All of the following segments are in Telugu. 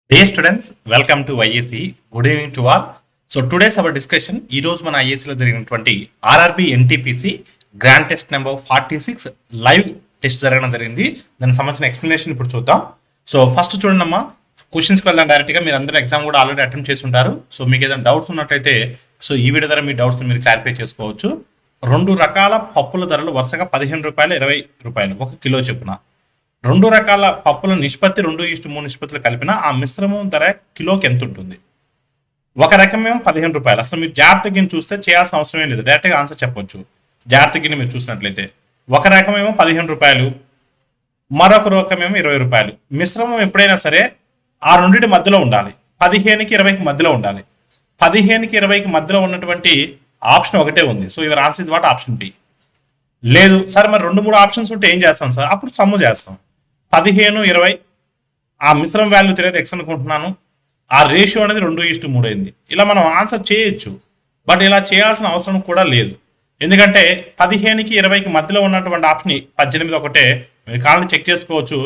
Dear students, welcome to IAC. Good evening to all. So today's our discussion. ఈ రోజు మన IAC లో జరిగినటువంటి RRB NTPC grand test number 46 live test జరగడం జరిగింది. దానికి సంబంధించిన ఎక్స్ప్లెనేషన్ ఇప్పుడు చూద్దాం. సో ఫస్ట్ చూడండి అమ్మా, క్వశ్చన్స్కి వెళ్దాం డైరెక్ట్గా. మీరు అందరూ ఎగ్జామ్ కూడా ఆల్రెడీ అటెంప్ట్ చేసి ఉంటారు. సో మీకు ఏదైనా డౌట్స్ ఉన్నట్లయితే సో ఈ వీడియో ద్వారా మీ డౌట్స్ మీరు క్లారిఫై చేసుకోవచ్చు. రెండు రకాల పప్పుల ధరలు వరుసగా ₹15, ₹20 ఒక కిలో చొప్పున. రెండు రకాల పప్పుల నిష్పత్తి 2:3 నిష్పత్తులు కలిపిన ఆ మిశ్రమం ధర కిలోకి ఎంత ఉంటుంది? ఒక రకమేమో ₹15. అసలు మీరు జాగ్రత్తగా చూస్తే చేయాల్సిన అవసరమే లేదు, డైరెక్ట్గా ఆన్సర్ చెప్పొచ్చు. జాగ్రత్తగా మీరు చూసినట్లయితే ఒక రకమేమో ₹15, మరొక రకమేమో ₹20. మిశ్రమం ఎప్పుడైనా సరే ఆ రెండింటి మధ్యలో ఉండాలి. 15కి 20కి మధ్యలో ఉండాలి. 15కి 20కి మధ్యలో ఉన్నటువంటి ఆప్షన్ ఒకటే ఉంది. So your answer is what? Option B. లేదు సార్, మరి 2-3 ఆప్షన్స్ ఉంటే ఏం చేస్తాం సార్? అప్పుడు సమ్ము చేస్తాం. 15, 20 ఆ మిశ్రమ వాల్యూ తెలియదు ఎక్స్ అనుకుంటున్నాను. ఆ రేషియో అనేది 2:3 అయింది. ఇలా మనం ఆన్సర్ చేయొచ్చు, బట్ ఇలా చేయాల్సిన అవసరం కూడా లేదు. ఎందుకంటే 15కి 20కి మధ్యలో ఉన్నటువంటి ఆప్షన్ 18 ఒకటే. మీరు కావాలని చెక్ చేసుకోవచ్చు.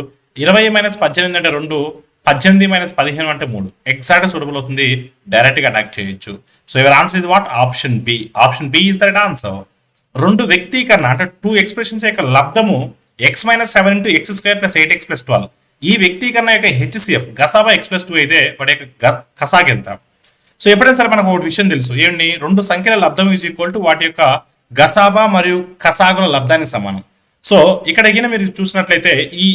20 - 18 అంటే 2, 18 - 15 అంటే 3. ఎగ్జాక్ట్గా సూటబుల్ అవుతుంది. డైరెక్ట్గా అటాక్ చేయొచ్చు. So your answer is what? Option B. Option B is the right answer. రెండు వ్యక్తీకరణ అంటే 2 ఎక్స్ప్రెషన్స్ యొక్క లబ్ధము x-7 × x² + 8x + 12. ఈ వ్యక్తీకరణ యొక్క హెచ్సిఎఫ్ గసాబా x+2 అయితే వాటి యొక్క కసాగ్ ఎంత? సో ఎప్పుడైనా సరే మనకు ఒక విషయం తెలుసు, ఏంటి? రెండు సంఖ్యల లబ్ధం ఈజ్ ఈక్వల్ టు వాటి యొక్క గసాబా మరియు కసాగుల లబ్ధానికి సమానం. సో ఇక్కడ మీరు చూసినట్లయితే ఈ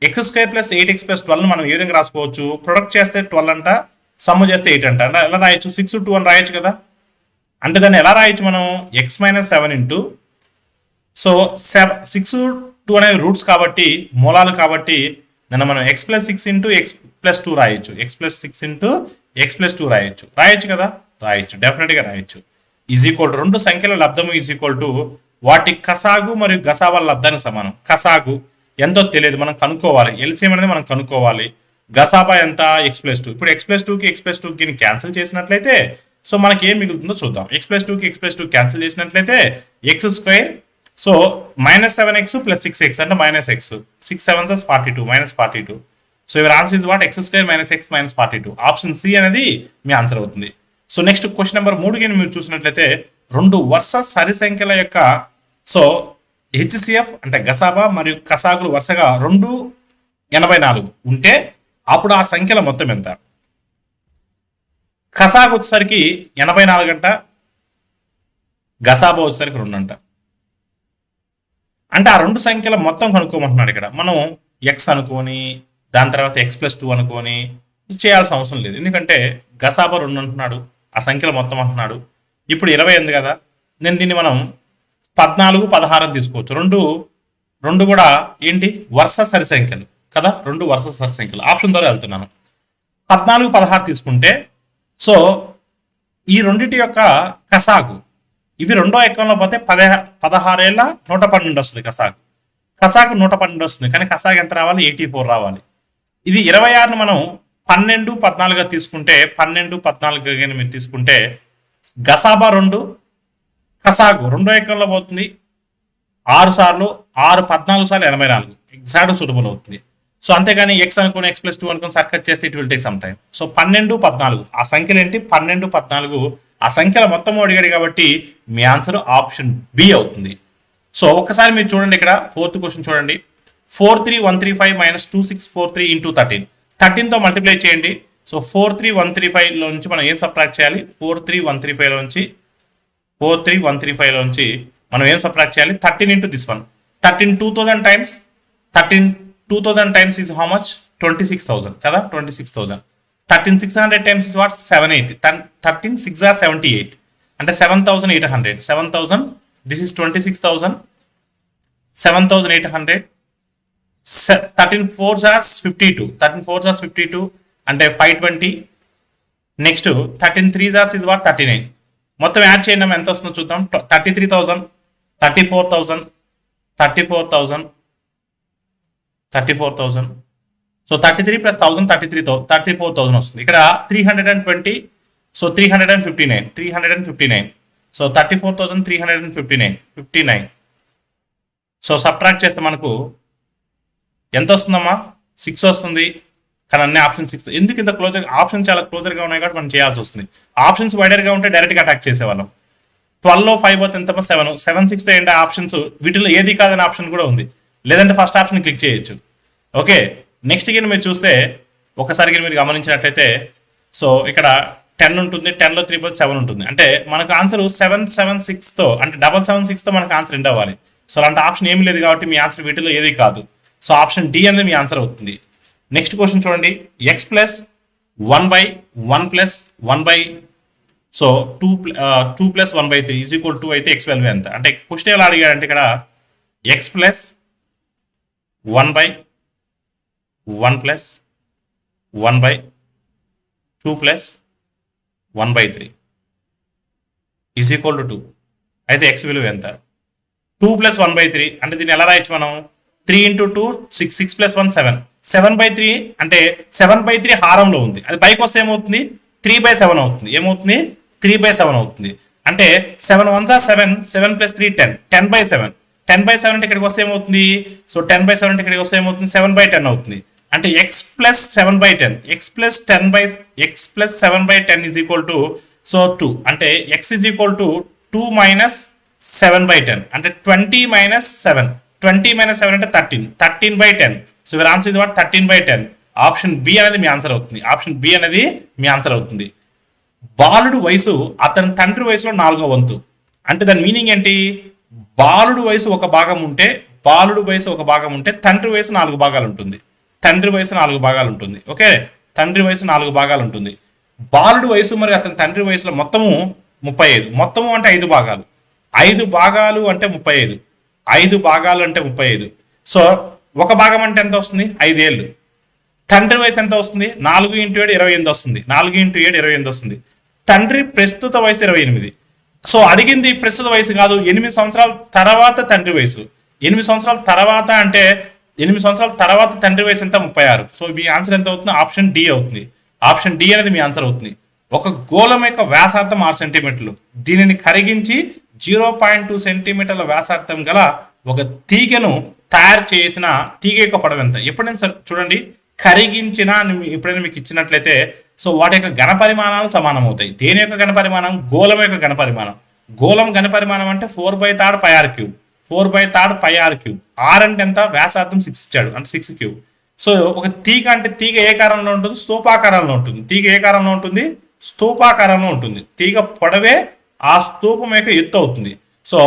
x² + 8x + 12 మనం ఏ విధంగా రాసుకోవచ్చు? ప్రొడక్ట్ చేస్తే 12 అంట, సమ్ము చేస్తే 8 అంట. అంటే ఎలా రాయొచ్చు? 6, 2 అని రాయొచ్చు కదా. అంటే దాన్ని ఎలా రాయొచ్చు మనం? x-7 ఇంటూ, సో 6, 2 అనేవి రూట్స్ కాబట్టి, మూలాలు కాబట్టి దాన్ని మనం x+6 × x+2 రాయొచ్చు. x+6 × x+2 రాయొచ్చు కదా. రాయొచ్చు, డెఫినెట్గా రాయొచ్చు. ఈజ్ ఈక్వల్ టు రెండు సంఖ్యల లబ్ధము ఈజ్ ఈక్వల్ టు వాటి కసాగు మరియు గసాబాల లబ్ధానికి సమానం. కసాగు ఎంతో తెలియదు, మనం కనుక్కోవాలి. ఎల్సిఎం అనేది మనం కనుక్కోవాలి. గసాబా ఎంత? x+2. ఇప్పుడు x+2కి x+2కి క్యాన్సిల్ చేసినట్లయితే సో మనకి ఏం మిగులుతుందో చూద్దాం. x+2కి x+2 క్యాన్సిల్ చేసినట్లయితే x², సో -7x + 6x అంటే -x. 6 7 42, -42. So your answer is what? x² - x - 42. Option C అనేది మీ ఆన్సర్ అవుతుంది. సో నెక్స్ట్ క్వశ్చన్ నెంబర్ 3 మీరు చూసినట్లయితే రెండు వరుస సరి సంఖ్యల యొక్క సో హెచ్సిఎఫ్ అంటే గసాబా మరియు కసాగులు వరుసగా 284 ఉంటే అప్పుడు ఆ సంఖ్యల మొత్తం ఎంత? కసాగు వచ్చేసరికి 84 అంట, గసాబా వచ్చేసరికి 2 అంట. అంటే ఆ రెండు సంఖ్యల మొత్తం కనుక్కోమంటున్నాడు. ఇక్కడ మనం ఎక్స్ అనుకొని దాని తర్వాత x+2 అనుకొని చేయాల్సిన అవసరం లేదు. ఎందుకంటే గసాబా 2 అంటున్నాడు, ఆ సంఖ్యల మొత్తం అంటున్నాడు. ఇప్పుడు 20 ఉంది కదా, నేను దీన్ని మనం 14, 16 అని తీసుకోవచ్చు. రెండు కూడా ఏంటి? వరుస సరి సంఖ్యలు కదా. రెండు వరుస సరి సంఖ్యలు. ఆప్షన్ ద్వారా వెళ్తున్నాను. 14, 16 తీసుకుంటే సో ఈ రెండింటి యొక్క కసాగు ఇవి రెండో ఎక్కంలో పోతే 16 ఏళ్ళ 112 వస్తుంది. కసాగు 112 వస్తుంది. కానీ కసాగు ఎంత రావాలి? 84 రావాలి. ఇది 26ని మనం 12, 14గా తీసుకుంటే 12, 14గా మీరు తీసుకుంటే గసాబా 2, కసాగు రెండో ఎక్కంలో పోతుంది. 6 సార్లు 6, 14 సార్లు 84 ఎగ్జాక్ట్ సూటబుల్ అవుతుంది. సో అంతేగాని ఎక్స్ అనుకుని x+2 అనుకుని సర్కట్ చేస్తే it will take some time. So 12, 14 ఆ సంఖ్యలు ఏంటి? 12, 14 ఆ సంఖ్యల మొత్తం అడిగాడు కాబట్టి మీ ఆన్సర్ ఆప్షన్ బి అవుతుంది. సో ఒక్కసారి మీరు చూడండి, ఇక్కడ 4th క్వశ్చన్ చూడండి. 43135 - 2643 × 13. 13తో మల్టిప్లై చేయండి. సో 43135 లో నుంచి మనం ఏం సబ్ట్రాక్ట్ చేయాలి? 43135 లోంచి మనం ఏం సబ్ట్రాక్ట్ చేయాలి? 13 × this one. 13 2000 times 2000 times is how much? 26,000 కదా. 26,000. 13,600 టైమ్స్ ఇస్ వాట్? 78. 13 6 are 78 అంటే 7,800. 7,000 this is 26,000. 7,800. 13 4s are 52. 13 4s are 52 అంటే 520. Next 13 3s are is what? 39. మొత్తం యాడ్ చేయండి, ఎంత వస్తుందో చూద్దాం. 33,000, 34,000, 34,000. సో 33 + 1000 34,000 వస్తుంది. ఇక్కడ 320, సో 359. సో 34,359. సో సబ్ట్రాక్ట్ చేస్తే మనకు ఎంత వస్తుందమ్మా? 6 వస్తుంది కానీ అన్ని ఆప్షన్ 6 ఎందుకు ఇంత క్లోజర్, ఆప్షన్ చాలా క్లోజర్గా ఉన్నాయి కాబట్టి మనం చేయాల్సి వస్తుంది. ఆప్షన్స్ వైడర్గా ఉంటే డైరెక్ట్గా అటాక్ చేసేవాళ్ళం. 12లో 5 పోతే ఎంత 7, 7 6తో ఏంటి ఆప్షన్స్, వీటిలో ఏది కాదని ఆప్షన్ కూడా ఉంది, లేదంటే ఫస్ట్ ఆప్షన్ క్లిక్ చేయొచ్చు. ఓకే, నెక్స్ట్ గిన మీరు చూస్తే ఒకసారి మీరు గమనించినట్లయితే సో ఇక్కడ 10 ఉంటుంది, 10లో 3 పోతే 7 ఉంటుంది. అంటే మనకు ఆన్సర్ 776తో అంటే 776తో మనకు ఆన్సర్ ఎండ్ అవ్వాలి. సో అలాంటి ఆప్షన్ ఏమి లేదు కాబట్టి మీ ఆన్సర్ వీటిలో ఏది కాదు. సో ఆప్షన్ డి అనేది మీ ఆన్సర్ అవుతుంది. నెక్స్ట్ క్వశ్చన్ చూడండి, X plus 1/1 plus 1 so 2 plus 1/3 is equal 2 అయితే ఎక్స్ వాల్యూ ఎంత అంటే క్వశ్చన్ ఎలా అడిగాడంటే ఇక్కడ X plus 1/1 plus 1/2 plus 1/3 is equal to 2 అయితే ఎక్స్ విలువ ఎంత. 2 ప్లస్ 1/3 అంటే దీన్ని ఎలా రాయొచ్చు మనం, 3 ఇంటూ 2 6, 6 ప్లస్ 1 7, 7/3 అంటే 7/3 హారంలో ఉంది, అది పైకి వస్తే ఏమవుతుంది 3/7 అవుతుంది. ఏమవుతుంది 3/7 అవుతుంది. అంటే 7 1s are 7, 7 ప్లస్ 3 10, 10/7, 10/7 అంటే ఇక్కడికి వస్తే ఏమవుతుంది, సో 10/7 అంటే ఇక్కడికి వస్తే ఏమవుతుంది 7/10 అవుతుంది. అంటే X plus 7/10, X plus 7/10 is equal to so 2 అంటే X is equal to 2 minus 7/10 అంటే 20 మైనస్ 7, 20 మైనస్ 7 అంటే 13, 13/10. So your answer is what 13/10. Option B అనేది మీ ఆన్సర్ అవుతుంది. ఆప్షన్ బి అనేది మీ ఆన్సర్ అవుతుంది. బాలుడు వయసు అతని తండ్రి వయసులో 4వ వంతు అంటే దాని మీనింగ్ ఏంటి, బాలుడు వయసు ఒక భాగం ఉంటే తండ్రి వయసు 4 భాగాలు ఉంటుంది. తండ్రి వయసు 4 భాగాలు ఉంటుంది. ఓకే, తండ్రి వయసు 4 భాగాలు ఉంటుంది. బాలుడు వయసు మరియు అతని తండ్రి వయసులో మొత్తము 35, మొత్తము అంటే 5 భాగాలు, 5 భాగాలు అంటే 35, 5 భాగాలు అంటే 35. సో ఒక భాగం అంటే ఎంత వస్తుంది 5 ఏళ్ళు. తండ్రి వయసు ఎంత వస్తుంది 4 × 7 28 వస్తుంది, 4 × 7 28 వస్తుంది. తండ్రి ప్రస్తుత వయసు 28. సో అడిగింది ప్రస్తుత వయసు కాదు, 8 సంవత్సరాల తర్వాత తండ్రి వయసు. 8 సంవత్సరాల తర్వాత అంటే 8 సంవత్సరాల తర్వాత తండ్రి వయసు ఎంత 36. సో మీ ఆన్సర్ ఎంత అవుతుంది, ఆప్షన్ డి అవుతుంది. ఆప్షన్ డి అనేది మీ ఆన్సర్ అవుతుంది. ఒక గోళం యొక్క వ్యాసార్థం 6 సెంటీమీటర్లు, దీనిని కరిగించి 0.2 సెంటీమీటర్ల వ్యాసార్థం గల ఒక తీగను తయారు చేసిన తీగ యొక్క పొడవు ఎంత. ఎప్పుడైనా సార్ చూడండి, కరిగించిన ఎప్పుడైనా మీకు ఇచ్చినట్లయితే సో వాటి యొక్క ఘన పరిమాణాలు సమానం అవుతాయి. దేని యొక్క ఘన పరిమాణం, గోళం యొక్క ఘన పరిమాణం. గోళం ఘన పరిమాణం అంటే 4/3 πr³, 4/3 πr³. ఆర్ అంటే ఎంత, వ్యాసార్థం 6 ఇచ్చాడు అంటే 6³ సో ఒక తీగ అంటే తీగ ఏ కారంలో ఉంటుంది, స్తూపాకారంలో ఉంటుంది. తీగ ఏ కారంలో ఉంటుంది, స్తూపాకారంలో ఉంటుంది. తీగ పొడవే ఆ స్తూపం యొక్క ఎత్తు అవుతుంది. సో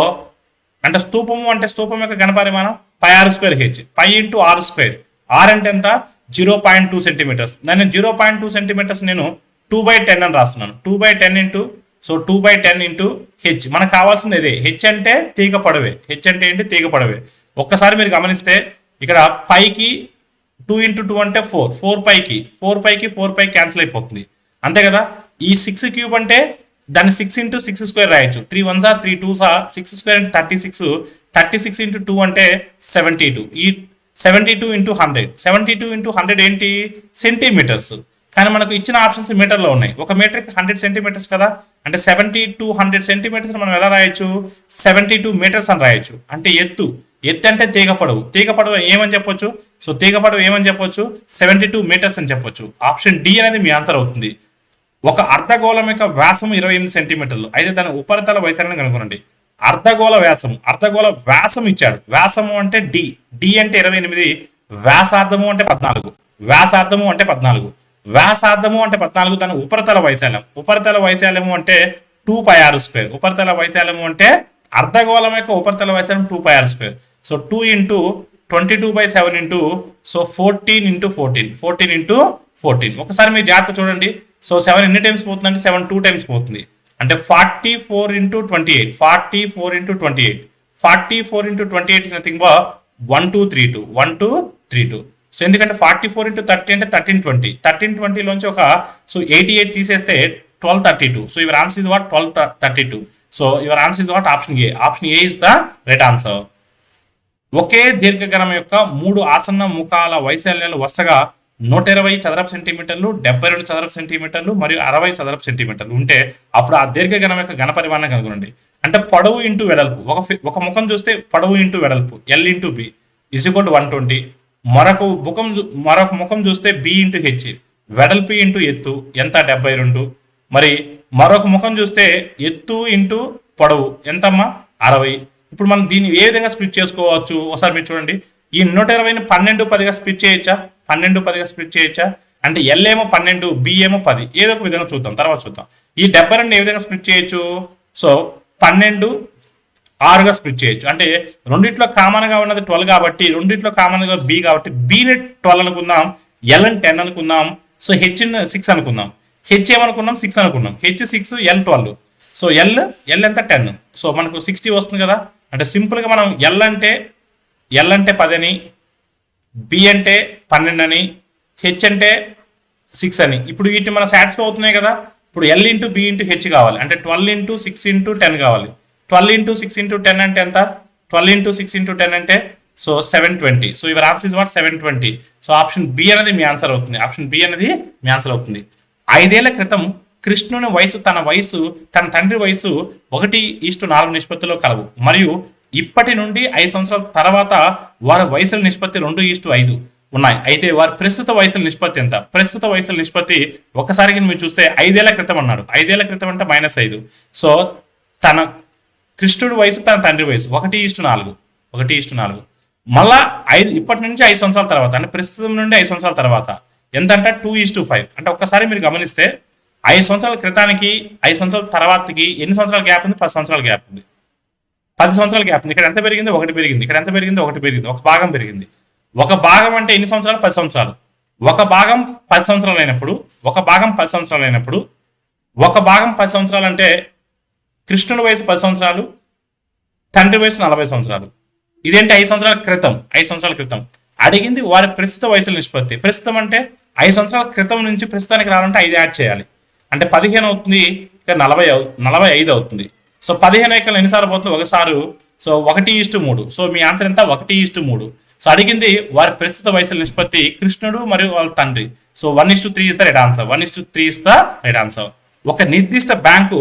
అంటే స్తూపము అంటే స్తూపం యొక్క ఘన పరిమాణం πr²h, π × r². ఆర్ అంటే ఎంత 0.2 సెంటీమీటర్స్. నేను 0.2 సెంటీమీటర్స్ నేను 2/10 అని రాస్తున్నాను. 2/10 ఇంటూ సో 2/10 ఇంటూ హెచ్. మనకు కావాల్సింది ఇదే. హెచ్ అంటే తీగ పొడవే. హెచ్ అంటే ఏంటి, తీగ పొడవే. ఒక్కసారి మీరు గమనిస్తే ఇక్కడ పైకి 2 × 2 అంటే 4, 4πకి క్యాన్సిల్ అయిపోతుంది అంతే కదా. ఈ 6³ అంటే దాన్ని 6 × 6² రాయొచ్చు. 3 1s are 3 2s are 6² అంటే 36, 36 × 2 అంటే 72. ఈ 72 × 100, 72 × 100 ఏంటి సెంటీమీటర్స్. కానీ మనకు ఇచ్చిన ఆప్షన్స్ మీటర్లో ఉన్నాయి. ఒక మీటర్కి 100 సెంటీమీటర్స్ కదా, అంటే 70 to 100 సెంటీమీటర్స్ మనం ఎలా రాయొచ్చు, 72 మీటర్స్ అని రాయొచ్చు. అంటే ఎత్తు అంటే తీగ పొడవు. తీగ పొడవు ఏమని చెప్పొచ్చు, సో తీగ పొడవు ఏమని చెప్పొచ్చు 72 మీటర్స్ అని చెప్పొచ్చు. ఆప్షన్ డి అనేది మీ ఆన్సర్ అవుతుంది. ఒక అర్ధగోళం యొక్క వ్యాసం 28 సెంటీమీటర్లు అయితే దాని ఉపరితల వైశాల్యాన్ని కనుగొనండి. అర్ధగోళ వ్యాసం ఇచ్చాడు. వ్యాసము అంటే డి అంటే 28, వ్యాసార్థము అంటే 14, వ్యాసార్థము అంటే 14, దాని ఉపరితల వైశాల్యము అంటే 2πr². ఉపరితల వైశాల్యము అంటే అర్ధగోళం యొక్క ఉపరితల వైశాల్యం 2πr². So 2 × 22/7 into so 14 × 14, 14 × 14. ఒకసారి మీరు జాగ్రత్త చూడండి. సో 7 ఎన్ని టైమ్స్ పోతుంది అంటే 7 2 టైమ్స్ పోతుంది. అంటే 44 × 28, 44 × 28, 44 × 28 ఇస్ నథింగ్ బట్ 1232, 1232. సో ఎందుకంటే 44 × 30 అంటే 1320, 1320 లోంచి ఒక సో 88 తీసేస్తే 1232. So your answer is what 1232. So your answer is what option A. Option A is the right answer. ఒకే దీర్ఘగణం యొక్క 3 ఆసన్న ముఖాల వైశాల్యాలు వరుసగా 120 చదరపు సెంటీమీటర్లు, 72 చదరపు సెంటీమీటర్లు మరియు 60 చదరపు సెంటీమీటర్లు ఉంటే అప్పుడు ఆ దీర్ఘగణం యొక్క ఘన పరిమాణం కనుగొనండి. అంటే పొడవు ఇంటూ వెడల్పు. ఒక ముఖం చూస్తే పొడవు ఇంటూ వెడల్పు L × B = 120, మరొక ముఖం చూస్తే బి ఇంటూ హెచ్, వెడల్పు ఇంటూ ఎత్తు ఎంత 72. మరి మరొక ముఖం చూస్తే ఎత్తు ఇంటూ పొడవు ఎంతమ్మా 60. ఇప్పుడు మనం దీన్ని ఏ విధంగా స్ప్లిట్ చేసుకోవచ్చు ఒకసారి మీరు చూడండి. ఈ 120ని 12 10గా స్ప్లిట్ చేయొచ్చా? 12 10గా స్ప్లిట్ చేయొచ్చా? అంటే ఎల్ ఏమో 12, బి ఏమో 10, ఏదో ఒక విధంగా చూద్దాం, తర్వాత చూద్దాం. ఈ 72 ఏ విధంగా స్ప్లిట్ చేయొచ్చు? సో 12 6గా స్ప్లిట్ చేయొచ్చు. అంటే రెండిట్లో కామన్ గా ఉన్నది 12 కాబట్టి, రెండిట్లో కామన్ గా బి కాబట్టి బిని 12 అనుకుందాం, ఎల్ 10 అనుకుందాం, సో హెచ్ 6 అనుకుందాం. హెచ్ ఏమనుకున్నాం? 6 అనుకున్నాం. H 6, L 12. సో ఎల్ ఎంత 10, సో మనకు 60 వస్తుంది కదా. అంటే సింపుల్ గా మనం ఎల్ అంటే 10 అని, బి అంటే 12 అని, హెచ్ అంటే 6 అని. ఇప్పుడు వీటిని మనం సాటిస్ఫై అవుతున్నాయి కదా. ఇప్పుడు L into B into H కావాలి అంటే 12 ఇంటూ 6 ఇంటూ 10 కావాలి. 12 ఇంటూ 6 ఇంటూ 10 అంటే ఎంత? 12 ఇంటూ 6 ఇంటూ 10 అంటే so 720. So your answer is what? 720. So option B అనేది మీ ఆన్సర్ అవుతుంది. ఆప్షన్ బి అనేది మీ ఆన్సర్ అవుతుంది. 5 ఏళ్ల క్రితం కృష్ణుని వయసు తన తండ్రి వయసు 1:4 నిష్పత్తిలో కలవు. మరియు ఇప్పటి నుండి 5 సంవత్సరాల తర్వాత వారి వయసుల నిష్పత్తి 2:5 ఉన్నాయి. అయితే వారి ప్రస్తుత వయసుల నిష్పత్తి ఎంత? ప్రస్తుత వయసుల నిష్పత్తి ఒకసారి మీరు చూస్తే 5 ఏళ్ల క్రితం అన్నాడు. 5 ఏళ్ల క్రితం అంటే -5. సో తన కృష్ణుడి వయసు తన తండ్రి వయసు 1:4. మళ్ళా ఇప్పటి నుంచి 5 సంవత్సరాల తర్వాత అంటే ప్రస్తుతం నుండి 5 సంవత్సరాల తర్వాత ఎంతంటే 2:5. అంటే ఒక్కసారి మీరు గమనిస్తే 5 సంవత్సరాల క్రితానికి 5 సంవత్సరాల తర్వాతకి ఎన్ని సంవత్సరాల గ్యాప్ ఉంది? 10 సంవత్సరాల గ్యాప్ ఉంది. 10 సంవత్సరాల గ్యాప్ ఉంది. ఇక్కడ ఎంత పెరిగింది? 1 పెరిగింది. ఇక్కడ ఎంత పెరిగింది? 1 పెరిగింది. ఒక భాగం పెరిగింది. ఒక భాగం అంటే ఎన్ని సంవత్సరాలు? 10 సంవత్సరాలు. ఒక భాగం 10 సంవత్సరాలు అయినప్పుడు ఒక భాగం 10 సంవత్సరాలు అంటే కృష్ణుడి వయసు 10 సంవత్సరాలు, తండ్రి వయసు 40 సంవత్సరాలు. ఇదేంటి? 5 సంవత్సరాల క్రితం. 5 సంవత్సరాల క్రితం అడిగింది వారి ప్రస్తుత వయసుల నిష్పత్తి. ప్రస్తుతం అంటే 5 సంవత్సరాల క్రితం నుంచి ప్రస్తుతానికి రావాలంటే 5 యాడ్ చేయాలి. అంటే 15 అవుతుంది, ఇక్కడ 45 అవుతుంది. సో 15 ఎక్కలు ఎన్నిసార్లు పోతుంది? ఒకసారి. సో 1:3. సో మీ ఆన్సర్ ఎంత? 1:3. సో అడిగింది వారి ప్రస్తుత వయసుల నిష్పత్తి కృష్ణుడు మరియు వాళ్ళ తండ్రి. So 1:3 is the right answer. 1:3 is the right answer. ఒక నిర్దిష్ట బ్యాంకు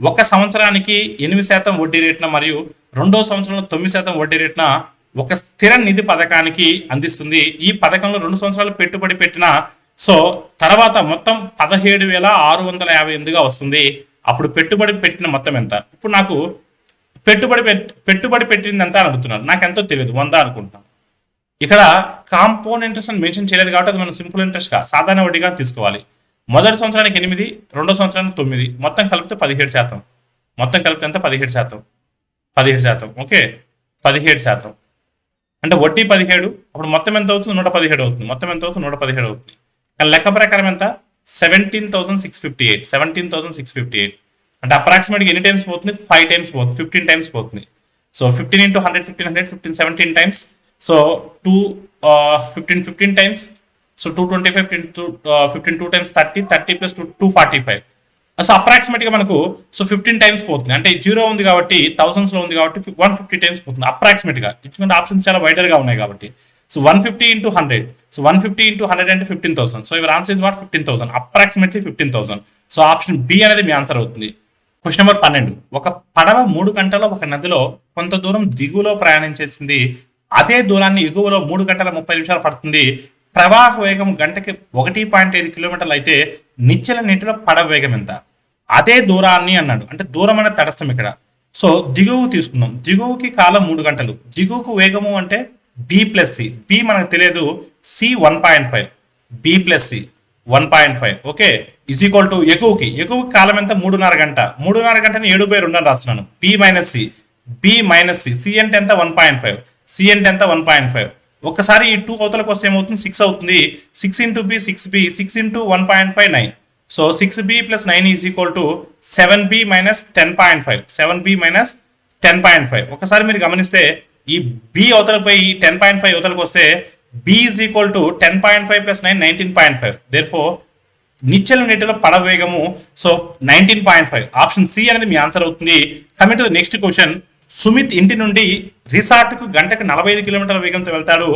1 సంవత్సరానికి 8% వడ్డీ రేటున మరియు 2వ సంవత్సరంలో 9% వడ్డీ రేటున ఒక స్థిర నిధి పథకానికి అందిస్తుంది. ఈ పథకంలో 2 సంవత్సరాలు పెట్టుబడి పెట్టిన సో తర్వాత మొత్తం 17,658గా వస్తుంది. అప్పుడు పెట్టుబడి పెట్టిన మొత్తం ఎంత? ఇప్పుడు నాకు పెట్టుబడి పెట్టింది ఎంత అని అడుగుతున్నారు. నాకు ఎంతో తెలియదు, 100 అనుకుంటాను. ఇక్కడ కాంపౌండ్ ఇంట్రెస్ట్ అని మెన్షన్ చేయలేదు కాబట్టి అది మనం సింపుల్ ఇంట్రెస్ట్ గా సాధారణ వడ్డీగా తీసుకోవాలి. మొదటి సంవత్సరానికి 8, రెండో సంవత్సరానికి 9, మొత్తం కలిపితే 17%. మొత్తం కలిపితే ఎంత? 17%. ఓకే, 17%. అంటే వడ్డీ 17, అప్పుడు మొత్తం ఎంత అవుతుంది? 117 అవుతుంది. మొత్తం ఎంత అవుతుంది? 117 అవుతుంది. కానీ లెక్క ప్రకారం ఎంత? 17,658. అంటే అప్రాక్సిమేట్గా ఎన్ని టైమ్స్ పోతుంది? 5 టైమ్స్ పోతుంది, 15 టైమ్స్ పోతుంది. So 15 into 100, 15 17 times. So 15 times. So 225 into 15 2 times 30 plus 245. So approximate గా మనకు సో 15 టైమ్స్ పోతుంది. అంటే 0 ఉంది కాబట్టి థౌసండ్స్ లో ఉంది కాబట్టి 150 టైమ్స్ పోతుంది అప్రాక్సిమేట్ గా. ఎందుకంటే ఆప్షన్స్ చాలా వైడర్ గా ఉన్నాయి కాబట్టి. So 150 into 100. సో 150 into 100 అంటే 15,000. So your answer is what? 15,000. Approximately 15,000. So option B అనేది మీ ఆన్సర్ అవుతుంది. Question number 12. ఒక పడవ 3 గంటల్లో ఒక నదిలో కొంత దూరం దిగువలో ప్రయాణించేసింది. అదే దూరాన్ని ఎగువలో 3 గంటల 30 నిమిషాలు పడుతుంది. ప్రవాహ వేగం గంటకి 1.5 కిలోమీటర్లు అయితే నిశ్చల నీటిలో పడవ వేగం ఎంత? అదే దూరాన్ని అన్నాడు. అంటే దూరం అనేది తటస్థం ఇక్కడ. సో దిగువ తీసుకుందాం. దిగువకి కాలం 3 గంటలు. దిగువకు వేగము అంటే బి ప్లస్ సి. బి మనకు తెలియదు, C 1.5, B plus C 1.5. Okay, is equal to ఎగువకి కాలం ఎంత? 3.5 గంట. 3.5 గంటని 7/2 అని రాస్తున్నాను. B minus C. సి అంటే ఎంత? 1.5. సి అంటే ఎంత? 1.5. ఒక్కసారి ఈ 2 అవతలకు వస్తే ఏమవుతుంది? 6 అవుతుంది. 6 into b 6b, 6 into 1.5 9. So 6b plus 9 is equal to 7b minus 10.5. 7b minus 10.5. ఒకసారి మీరు గమనిస్తే ఈ b అవతలకు పోయి 10.5 అవతలకు వస్తే b is equal to 10.5 plus 9 19.5. therefore నిశ్చల నీటిలో పడవ వేగము సో 19.5. ఆప్షన్ సి అనేది మీ ఆన్సర్ అవుతుంది. Coming to the next question. Sumit ఇంటి నుండి రిసార్ట్కు గంటకు 45 కిలోమీటర్ల వేగంతో వెళ్తాడు.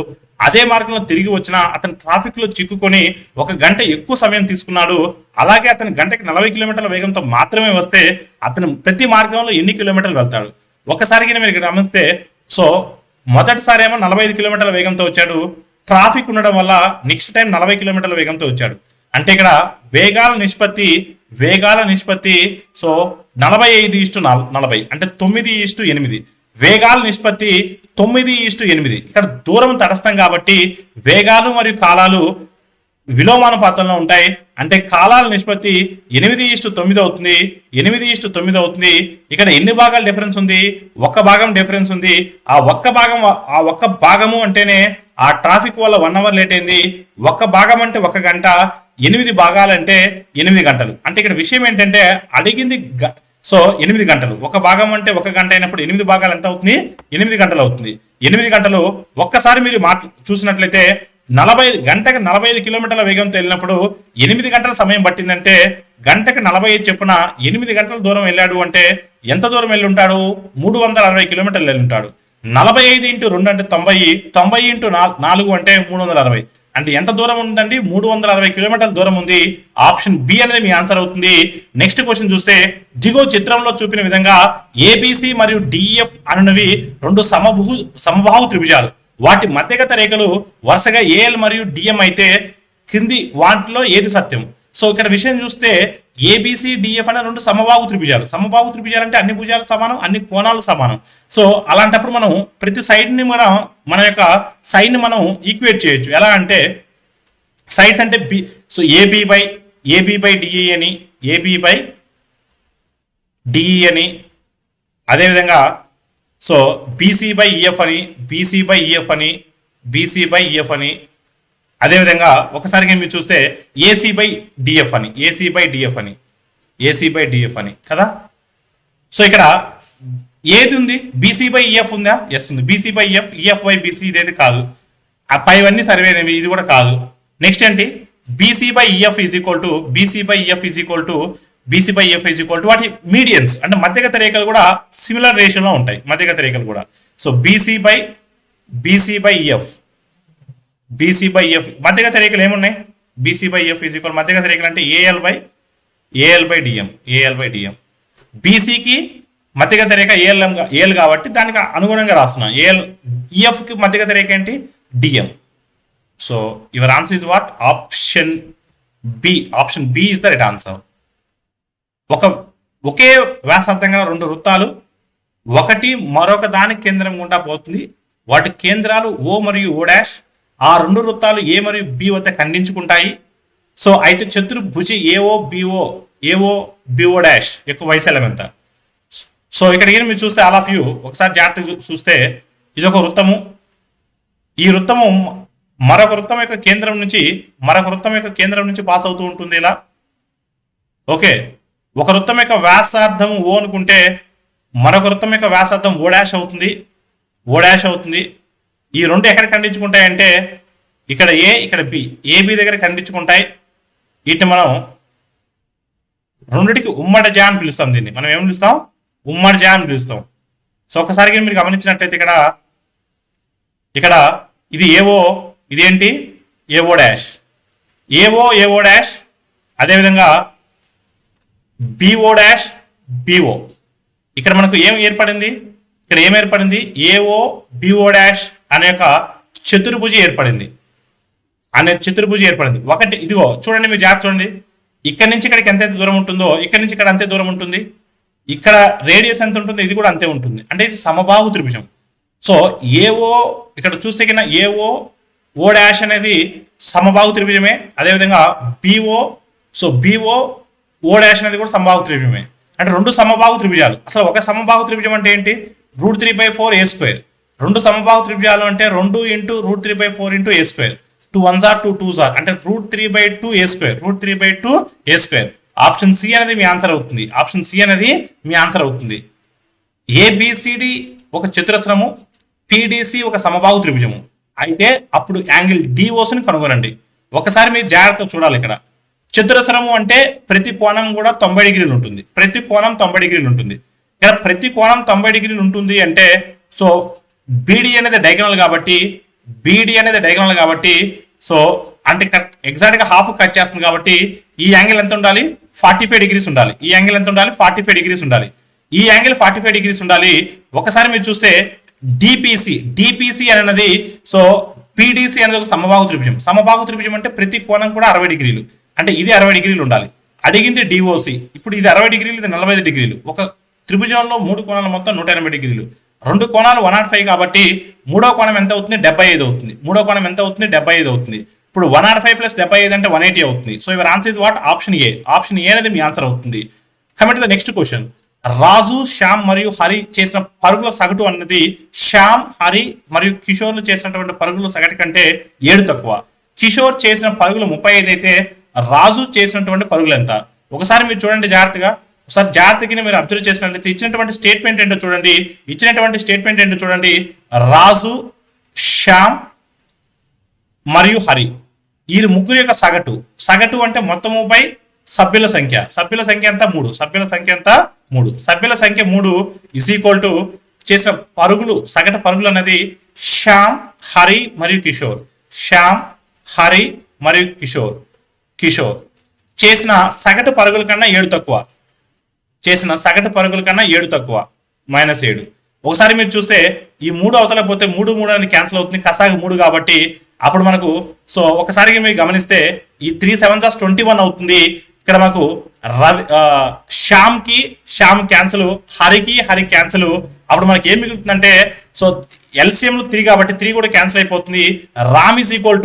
అదే మార్గంలో తిరిగి వచ్చిన అతను ట్రాఫిక్ లో చిక్కుకొని 1 గంట ఎక్కువ సమయం తీసుకున్నాడు. అలాగే అతను గంటకి 40 కిలోమీటర్ల వేగంతో మాత్రమే వస్తే అతను ప్రతి మార్గంలో ఎన్ని కిలోమీటర్లు వెళ్తాడు? ఒకసారి మీరు గమనిస్తే సో మొదటిసారి ఏమో 45 కిలోమీటర్ల వేగంతో వచ్చాడు. ట్రాఫిక్ ఉండడం వల్ల నెక్స్ట్ టైం 40 కిలోమీటర్ల వేగంతో వచ్చాడు. అంటే ఇక్కడ వేగాల నిష్పత్తి సో 45:40 అంటే 9:8. వేగాల నిష్పత్తి 9:8. ఇక్కడ దూరం తటస్థం కాబట్టి వేగాలు మరియు కాలాలు విలోమానుపాతంలో ఉంటాయి. అంటే కాలాల నిష్పత్తి 8:9 అవుతుంది. 8:9 అవుతుంది. ఇక్కడ ఎన్ని భాగాల డిఫరెన్స్ ఉంది? ఒక్క భాగం డిఫరెన్స్ ఉంది. ఆ ఒక్క భాగము అంటేనే ఆ ట్రాఫిక్ వల్ల 1 అవర్ లేట్ అయింది. ఒక్క భాగం అంటే 1 గంట, 8 భాగాలంటే 8 గంటలు. అంటే ఇక్కడ విషయం ఏంటంటే అడిగింది సో 8 గంటలు. ఒక భాగం అంటే 1 గంట అయినప్పుడు 8 భాగాలు ఎంత అవుతుంది? 8 గంటలు అవుతుంది. 8 గంటలు ఒక్కసారి మీరు చూసినట్లయితే గంటకు 45 కిలోమీటర్ల వేగంతో వెళ్ళినప్పుడు 8 గంటల సమయం పట్టిందంటే గంటకు 45 చొప్పున 8 గంటల దూరం వెళ్ళాడు అంటే ఎంత దూరం వెళ్ళి ఉంటాడు? 360 కిలోమీటర్లు వెళ్ళి ఉంటాడు. 45x2 అంటే 90, 90x4 అంటే 360. అంటే ఎంత దూరం ఉందండి? 360 కిలోమీటర్ల దూరం ఉంది. ఆప్షన్ బి అనేది మీ ఆన్సర్ అవుతుంది. నెక్స్ట్ క్వశ్చన్ చూస్తే దిగువ చిత్రంలో చూపిన విధంగా ఏబిసి మరియు డిఎఫ్ అనునవి 2 సమబాహు త్రిభుజాలు. వాటి మధ్యగత రేఖలు వరుసగా ఏఎల్ మరియు డిఎం అయితే కింది వాటిలో ఏది సత్యం? సో ఇక్కడ విషయం చూస్తే ఏబిసి డిఎఫ్ అనే 2 సమబాహు త్రిభుజాలు. సమబాహు త్రిభుజాలు అంటే అన్ని భుజాలు సమానం, అన్ని కోణాలు సమానం. సో అలాంటప్పుడు మనం ప్రతి సైడ్ని మన యొక్క సైడ్ని మనం ఈక్వేట్ చేయొచ్చు. ఎలా అంటే సైడ్స్ అంటే సో ఏబి బై డిఈ అని, ఏబి బై డిఈ అని, అదేవిధంగా సో బీసీ బై ఈఎఫ్ అని, బీసీ బై ఈఎఫ్ అని, బీసీ బై ఈఎఫ్ అని, అదేవిధంగా ఒకసారిగా మీరు చూస్తే ఏసీ బై డిఎఫ్ అని, ఏసీ బై డిఎఫ్ అని, ఏసీ బై డిఎఫ్ అని కదా. సో ఇక్కడ ఏది ఉంది? బీసీ బై ఈఎఫ్ ఉందా? ఎస్ ఉంది. BC by EF, EF by BC ఇదేది కాదు. ఆ పైవన్నీ సర్వేనేవి, ఇది కూడా కాదు. నెక్స్ట్ ఏంటి? BC by EF is equal to BC by EF is equal to BC by F is equal to వాటి మీడియన్స్ అంటే మధ్యగత రేఖలు కూడా సిమిలర్ రేషియోలో ఉంటాయి. మధ్యగత రేఖలు కూడా so B C by F, B C by F మధ్యగత రేఖలు ఏమున్నాయి? B C by F is equal మధ్యగత రేఖలు అంటే ఏఎల్ బై డిఎం. బీసీకి మధ్యగత రేఖ ఏఎల్ కాబట్టి దానికి అనుగుణంగా రాస్తున్నాం. ఈఎఫ్కి మధ్యగత రేఖ ఏంటి? D M. So your answer is what? Option B is the right answer. ఒకే వ్యాసార్థంగా 2 వృత్తాలు ఒకటి మరొక దానికి కేంద్రం గుండా పోతుంది. వాటి కేంద్రాలు ఓ మరియు ఓ డాష్. ఆ 2 వృత్తాలు ఏ మరియు బి వద్ద ఖండించుకుంటాయి. సో అయితే చతుర్భుజి ఏఓ బిఓ డాష్ యొక్క వైశాల్యం ఎంత? సో ఇక్కడ మీరు చూస్తే ఆల్ ఆఫ్ యూ ఒకసారి జాగ్రత్తగా చూస్తే ఇది ఒక వృత్తము. ఈ వృత్తము మరొక వృత్తం యొక్క కేంద్రం నుంచి పాస్ అవుతూ ఉంటుంది ఇలా. ఓకే, ఒక వృత్తం యొక్క వ్యాసార్థం ఓ అనుకుంటే మరొక వృత్తం యొక్క వ్యాసార్థం ఓ డాష్ అవుతుంది. ఈ 2 ఎక్కడ ఖండించుకుంటాయంటే ఇక్కడ ఏ, ఇక్కడ బి, ఏబి దగ్గర ఖండించుకుంటాయి. వీటిని మనం రెండిటికి ఉమ్మడి జా అని పిలుస్తాం. దీన్ని మనం ఏం పిలుస్తాం? ఉమ్మడి జా అని పిలుస్తాం. సో ఒకసారి మీరు గమనించినట్లయితే ఇక్కడ ఇది ఏఓ, ఇదేంటి? ఏఓ డాష్, అదేవిధంగా బిఓ. ఇక్కడ మనకు ఏం ఏర్పడింది? ఏఓ బిఓ డాష్ అనే ఒక చతుర్భుజి ఏర్పడింది. ఒకటి ఇదిగో చూడండి, మీరు జాగ్రత్త చూడండి. ఇక్కడ నుంచి ఇక్కడికి ఎంత దూరం ఉంటుందో ఇక్కడ నుంచి ఇక్కడ అంతే దూరం ఉంటుంది. ఇక్కడ రేడియస్ ఎంత ఉంటుందో ఇది కూడా అంతే ఉంటుంది. అంటే ఇది సమబాహు త్రిభుజం. సో ఏఓ ఇక్కడ చూస్తే కింద ఏఓ ఓ డాష్ అనేది సమబాహు త్రిభుజమే. అదేవిధంగా బిఓ ఓ డాష్ అనేది కూడా సమబాహు త్రిభుజమే. అంటే 2 సమబాహు త్రిభుజాలు. అసలు ఒక సమబాహు త్రిభుజం అంటే ఏంటి? √3/4 a². 2 సమబాహు త్రిభుజాలు అంటే 2 × √3/4 a². 2 1s are 2 2s are అంటే √3/2 a². ఆప్షన్ సి అనేది మీ ఆన్సర్ అవుతుంది. ఏబిసిడి ఒక చతురస్రము, పిడిసి ఒక సమబాహు త్రిభుజము అయితే అప్పుడు యాంగిల్ డిఓస్ని కనుగొనండి. ఒకసారి మీరు జాగ్రత్తగా చూడాలి. ఇక్కడ చతురస్రము అంటే ప్రతి కోణం కూడా 90 డిగ్రీలు ఉంటుంది. ఇక్కడ ప్రతి కోణం 90 డిగ్రీలు ఉంటుంది అంటే సో బీడీ అనేది డయాగనల్ కాబట్టి సో అంటే ఎగ్జాక్ట్ గా హాఫ్ కట్ చేస్తుంది కాబట్టి ఈ యాంగిల్ ఎంత ఉండాలి? 45 డిగ్రీస్ ఉండాలి. ఈ యాంగిల్ 45 డిగ్రీస్ ఉండాలి. ఒకసారి మీరు చూస్తే డిపిసి అనేది సో పీడీసీ అనేది ఒక సమబాహు త్రిభుజం. సమబాహు త్రిభుజం అంటే ప్రతి కోణం కూడా 60 డిగ్రీలు, అంటే ఇది 60 డిగ్రీలు ఉండాలి. అడిగింది డిఓసి. ఇప్పుడు ఇది 60 డిగ్రీలు, ఇది 45 డిగ్రీలు. ఒక త్రిభుజంలో 3 కోణాలు మొత్తం 180 డిగ్రీలు. 2 కోణాలు 105 కాబట్టి మూడో కోణం ఎంత అవుతుంది? 75 అవుతుంది. మూడో కోణం ఎంత అవుతుంది? 75 అవుతుంది. ఇప్పుడు 105 ప్లస్ 75 అంటే 180 అవుతుంది. So your answer is what? Option A. Option A అనేది మీ ఆన్సర్ అవుతుంది. Coming to the next question. Raju, Shyam మరియు హరి చేసిన పరుగుల సగటు అన్నది శ్యామ్, హరి మరియు కిషోర్లు చేసినటువంటి పరుగుల సగటు కంటే 7 తక్కువ. కిషోర్ చేసిన పరుగులు 35 అయితే రాజు చేసినటువంటి పరుగులు ఎంత? ఒకసారి మీరు చూడండి జాగ్రత్తగా. ఒకసారి జాగ్రత్తగా మీరు అబ్జర్వ్ చేసినట్లయితే ఇచ్చినటువంటి స్టేట్మెంట్ ఏంటో చూడండి. ఇచ్చినటువంటి స్టేట్మెంట్ ఏంటో చూడండి. రాజు, శ్యామ్ మరియు హరి ఈ ముగ్గురు యొక్క సగటు. సగటు అంటే మొత్తము బై సభ్యుల సంఖ్య. సభ్యుల సంఖ్య ఎంత? 3. సభ్యుల సంఖ్య ఎంత? 3. సభ్యుల సంఖ్య 3 ఇస్ ఈక్వల్ టు చేసిన పరుగులు సగటు పరుగులు అనేది శ్యామ్, హరి మరియు కిషోర్. శ్యామ్, హరి మరియు కిషోర్. కిషోర్ చేసిన సగటు పరుగుల కన్నా 7 తక్కువ. చేసిన సగటు పరుగుల కన్నా 7 తక్కువ, -7. ఒకసారి మీరు చూస్తే ఈ 3 అవతల పోతే 3 3 అనేది క్యాన్సిల్ అవుతుంది. కసాగు 3 కాబట్టి అప్పుడు మనకు సో ఒకసారి మీరు గమనిస్తే ఈ 3 7 21 అవుతుంది. ఇక్కడ మనకు శ్యామ్ క్యాన్సిల్, హరి క్యాన్సిల్. అప్పుడు మనకి ఏం మిగులుతుందంటే సో ఎల్సిఎం 3 కాబట్టి 3 కూడా క్యాన్సిల్ అయిపోతుంది. రామ్ ఈజ్ ఈక్వల్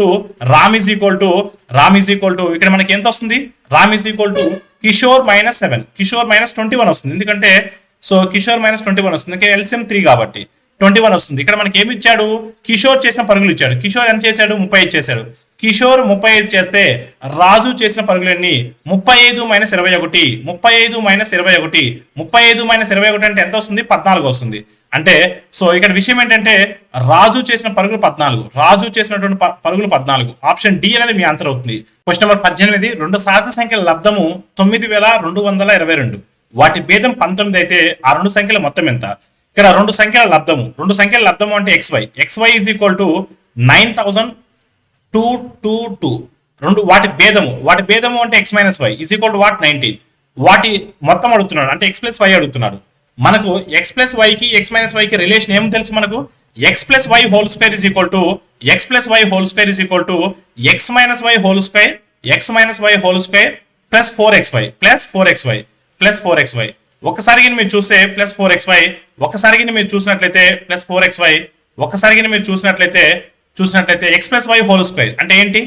టు ఇక్కడ మనకి ఎంత వస్తుంది? Ram is equal to Kishore -7, Kishore -21 వస్తుంది. ఎందుకంటే సో కిషోర్ -21 వస్తుంది. ఎల్సిఎం 3 కాబట్టి 21 వస్తుంది. ఇక్కడ మనకి ఏమి ఇచ్చాడు? కిషోర్ చేసిన పరుగులు ఇచ్చాడు. కిషోర్ ఎంత చేశాడు? 35 చేశాడు. కిషోర్ 35 చేస్తే రాజు చేసిన పరుగులు ఎన్ని? 35 - 21. 35 - 21. 35 - 21 అంటే ఎంత వస్తుంది? 14 వస్తుంది. అంటే సో ఇక్కడ విషయం ఏంటంటే రాజు చేసిన పరుగులు 14. రాజు చేసినటువంటి పరుగులు 14. ఆప్షన్ డి అనేది మీ ఆన్సర్ అవుతుంది. Question number 18. 2 సహజ సంఖ్యల లబ్ధము 9222. వాటి భేదం 19 అయితే ఆ 2 సంఖ్యల మొత్తం ఎంత? ఇక్కడ 2 సంఖ్యల లబ్ధము అంటే xy ఈజ్ ఈక్వల్ టు 9222. వాటి భేదము అంటే x - y is equal to what? 19. వాటి మొత్తం అడుగుతున్నాడు అంటే x + y అడుగుతున్నాడు. మనకు x + y కి x - y కి రిలేషన్ ఏం తెలుసు మనకు? x + y whole square is equal to x - y whole square is equal to x - y whole square plus 4xy. ఒక్కసారిగా మీరు చూస్తే ప్లస్ 4xy, ఒక్కసారిగా మీరు చూసినట్లయితే ప్లస్ 4xy, ఒక్కసారిగా మీరు చూసినట్లయితే x + y హోల్ స్క్వేర్ అంటే ఏంటి?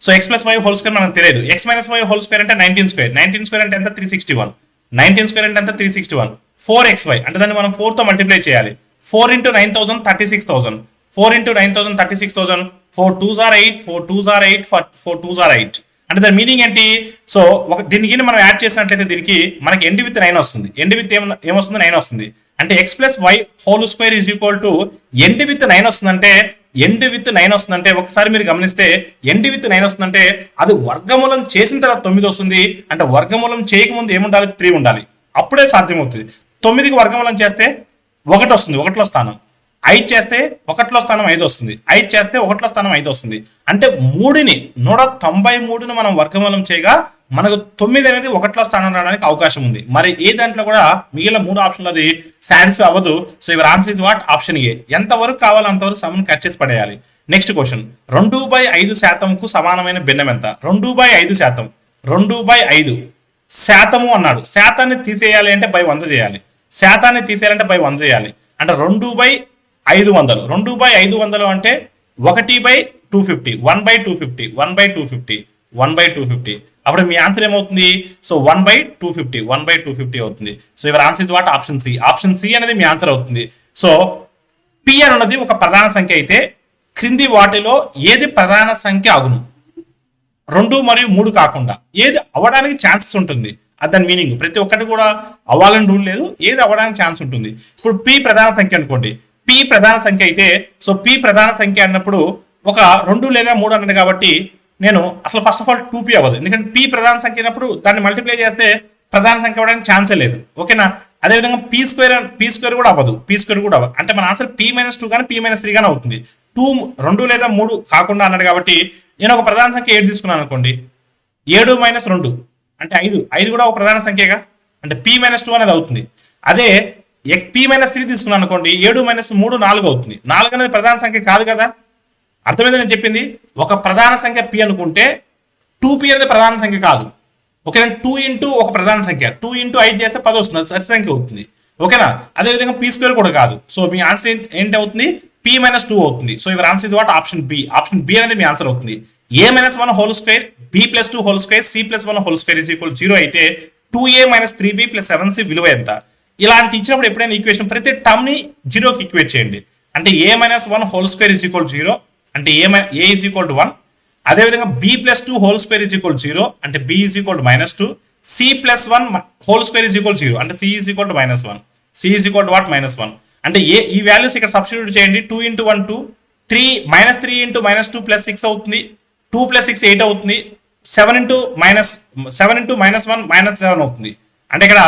So x + y whole square మనకు తెలియదు. x - y హోల్ స్క్వేర్ అంటే 19 స్క్వేర్. 19 స్క్వేర్ అంటే ఎంత? 361. 19 స్క్వేర్ అంటే ఎంత? 361. 4xy అంటే దాన్ని మనం 4 తో మల్టిప్లై చేయాలి. 4 × 9000 36,000. 4 × 9000 36,000. 4 2s are 8, 4 2s are 8, 4 2s are 8. అంటే దాని మీనింగ్ ఏంటి? సో దీనికి మనం యాడ్ చేసినట్లయితే దీనికి మనకి ఎండ్ విత్ 9 వస్తుంది. ఎండ్ విత్ ఏమొస్తుంది? 9 వస్తుంది. అంటే x + y whole square is equal to end with 9 వస్తుందంటే ఒకసారి మీరు గమనిస్తే ఎండ్ విత్ 9 వస్తుందంటే అది వర్గమూలం చేసిన తర్వాత 9 వస్తుంది. అంటే వర్గమూలం చేయకముందు ఏముండాలి? 3 ఉండాలి. అప్పుడే సాధ్యమవుతుంది. 9కి వర్గమూలం చేస్తే 1 వస్తుంది, 1లో స్థానం. 5 చేస్తే 1లో స్థానం 5 వస్తుంది. 5 చేస్తే 1లో స్థానం 5 వస్తుంది. అంటే 193ని మనం వర్గమూలం చేయగా మనకు 9 అనేది 1లో స్థానం రావడానికి అవకాశం ఉంది. మరి ఏ దాంట్లో కూడా మిగిలిన 3 ఆప్షన్లు అది సాటిస్ఫై అవ్వదు. So your answer is what? Option ఏ. ఎంతవరకు కావాలో అంతవరకు సమ్ని కట్ చేసి పడేయాలి. Next question. 2/5% సమానమైన భిన్నం ఎంత? 2/5%. 2/5 శాతము అన్నాడు. శాతాన్ని తీసేయాలి అంటే బై 100 చేయాలి. శాతాన్ని తీసేయాలంటే బై 100 చేయాలి. అంటే 2/500. 2/500 అంటే 1/250. 1/250. 1/250. 1/250. అప్పుడు మీ ఆన్సర్ ఏమవుతుంది? సో 1/250. 1/250 అవుతుంది. So your answer is what? Option C. Option C అనేది మీ ఆన్సర్ అవుతుంది. సో పి అన్నది ఒక ప్రధాన సంఖ్య అయితే క్రింది వాటిలో ఏది ప్రధాన సంఖ్య అగును? 2 మరియు 3 కాకుండా ఏది అవ్వడానికి ఛాన్సెస్ ఉంటుంది? అది దాని మీనింగ్. ప్రతి ఒక్కటి కూడా అవ్వాలని రూల్ లేదు, ఏది అవ్వడానికి ఛాన్స్ ఉంటుంది. ఇప్పుడు పి ప్రధాన సంఖ్య అనుకోండి. పి ప్రధాన సంఖ్య అయితే సో పి ప్రధాన సంఖ్య అన్నప్పుడు ఒక 2 లేదా 3 అన్నది కాబట్టి నేను అసలు ఫస్ట్ ఆఫ్ ఆల్ 2p అవ్వదు. ఎందుకంటే పి ప్రధాన సంఖ్య అయినప్పుడు దాన్ని మల్టిప్లై చేస్తే ప్రధాన సంఖ్య అవ్వడానికి ఛాన్సే లేదు. ఓకేనా? అదేవిధంగా పీ స్క్వేర్ కూడా అవ్వదు. అంటే మన ఆన్సర్ p - 2 కానీ p - 3 కానీ అవుతుంది. 2 లేదా 3 కాకుండా అన్నాడు కాబట్టి నేను ఒక ప్రధాన సంఖ్య 7 తీసుకున్నాను అనుకోండి. 7 - 2 అంటే 5. 5 కూడా ఒక ప్రధాన సంఖ్యగా, అంటే p - 2 అనేది అవుతుంది. అదే p - 3 తీసుకున్నాను అనుకోండి. 7 - 3 4 అవుతుంది. 4 అనేది ప్రధాన సంఖ్య కాదు కదా. అర్థమైంది నేను చెప్పింది. ఒక ప్రధాన సంఖ్య పి అనుకుంటే 2p అనేది ప్రధాన సంఖ్య కాదు. ఓకేనా, 2 ఇంటూ ఒక ప్రధాన సంఖ్య, 2 ఇంటూ 5 చేస్తే 10 వస్తుంది, అది సరి సంఖ్య అవుతుంది. ఓకేనా, అదేవిధంగా పీ స్క్వేర్ కూడా కాదు. సో మీ ఆన్సర్ ఏంటి అవుతుంది, p మైనస్ 2 అవుతుంది. So your answer is what, option B. Option B అనేది మీ ఆన్సర్ అవుతుంది. a minus 1 whole square, b plus 2 whole square, c plus 1 whole square is equal 0 అయితే 2a minus 3b plus 7c విలువ ఎంత? ఇలాంటి ఇచ్చినప్పుడు ఎప్పుడైనా ఈక్వేషన్ ప్రతి టర్మ్ ని జీరోకి ఈక్వేట్ చేయండి. అంటే a minus 1 whole square is equal 0 అంటే a ఈజ్ ఈక్వల్ టు 1. అదేవిధంగా b plus 2 whole square is equal 0 అంటే b is equal to minus 2. c plus 1 whole square is equal 0 అంటే c is equal to minus 1. c is equal to what, minus 1. అంటే ఈ వాల్యూస్ ఇక్కడ సబ్స్టిట్యూట్ చేయండి. 2 into 1 2, 3 minus 3 into minus 2 plus 6 అవుతుంది. 2 ప్లస్ 6 8 అవుతుంది. 7 ఇంటూ మైనస్ 1 మైనస్ 7 అవుతుంది. అంటే ఇక్కడ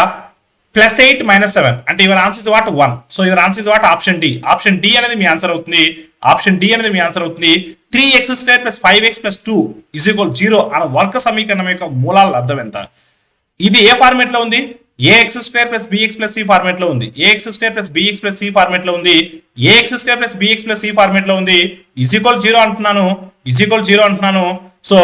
ప్లస్ 8 మైనస్ 7 అంటే your answer is what 1. So your answer is what, option D. Option D అనేది మీ ఆన్సర్ అవుతుంది. ఆప్షన్ డి అనేది మీ ఆన్సర్ అవుతుంది. 3x square plus 5x plus 2 is equal 0 అనే వర్గ సమీకరణం యొక్క మూలాల అర్థం ఎంత? ఇది ఏ ఫార్మేట్ లో ఉంది, ax square plus bx plus c format లో ఉంది. ax square plus bx plus c format లో ఉంది. ax square plus bx plus c format లో ఉంది. ఇజ్ ఈక్వల్ 0 అంటున్నాను, ఇజ్ ఈక్వల్ 0 అంటున్నాను. సో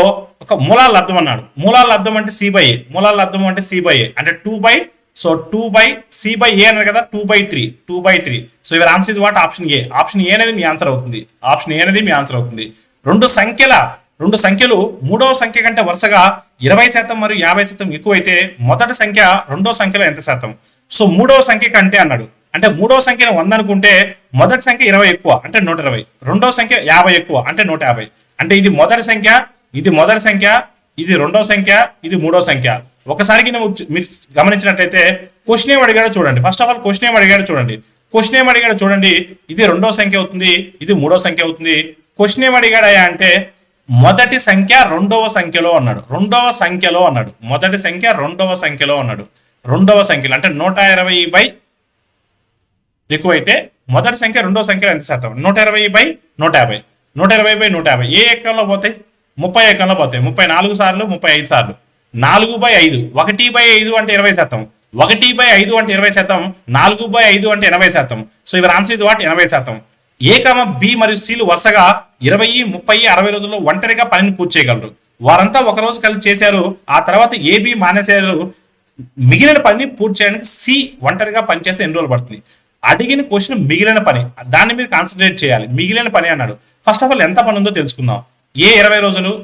ఒక మూలాల అర్థం అన్నాడు. మూలాల అర్థం అంటే c బై a, మూలాల అర్థం అంటే c బై a అంటే 2 by, so 2 by c by a అన్నారు కదా, 2/3. So your answer is what, option A. Option A అనేది మీ ఆన్సర్ అవుతుంది. ఆప్షన్ ఏ అనేది మీ ఆన్సర్ అవుతుంది. రెండు సంఖ్యలు మూడవ సంఖ్య కంటే వరుసగా 20% మరియు 50% ఎక్కువైతే మొదటి సంఖ్య రెండో సంఖ్యలో ఎంత శాతం? సో మూడవ సంఖ్య కంటే అన్నాడు. అంటే మూడవ సంఖ్యను 100 అనుకుంటే మొదటి సంఖ్య 20 ఎక్కువ అంటే 120, రెండో సంఖ్య 50 ఎక్కువ అంటే 150. అంటే ఇది మొదటి సంఖ్య, ఇది మొదటి సంఖ్య, ఇది రెండో సంఖ్య, ఇది మూడో సంఖ్య. ఒకసారికి మీరు గమనించినట్లయితే క్వశ్చన్ ఏం అడిగాడో చూడండి. ఫస్ట్ ఆఫ్ ఆల్ క్వశ్చన్ ఏం అడిగాడో చూడండి. ఇది రెండో సంఖ్య అవుతుంది, ఇది మూడో సంఖ్య అవుతుంది. క్వశ్చన్ ఏం అడిగాడయా అంటే మొదటి సంఖ్య రెండవ సంఖ్యలో అన్నాడు. మొదటి సంఖ్య రెండవ సంఖ్యలో అన్నాడు. రెండవ సంఖ్యలో అంటే 120 బై ఎక్కువైతే మొదటి సంఖ్య రెండవ సంఖ్యలో ఎంత శాతం? 120 బై 150, 120 బై 150 ఏ ఎక్కంలో పోతాయి? 30 ఎక్కంలో పోతాయి. 34 సార్లు, 35 సార్లు, 4/5, 1/5 అంటే 20%, 1/5 అంటే 20%, 4/5 అంటే 80%. So your answer is what, 80%. A B మరియు సిలు వరుసగా 20, 30, 60 రోజుల్లో ఒంటరిగా పనిని పూర్తి చేయగలరు. వారంతా ఒక రోజు కలిసి చేశారు. ఆ తర్వాత ఏబి మానేశారు. మిగిలిన పనిని పూర్తి చేయడానికి సి ఒంటరిగా పనిచేస్తే ఎన్ని రోజులు పడుతుంది? అడిగిన క్వశ్చన్ మిగిలిన పని, దాన్ని మీరు కాన్సన్ట్రేట్ చేయాలి. మిగిలిన పని అన్నాడు. ఫస్ట్ ఆఫ్ ఆల్ ఎంత పని ఉందో తెలుసుకుందాం. ఏ 20 రోజులు,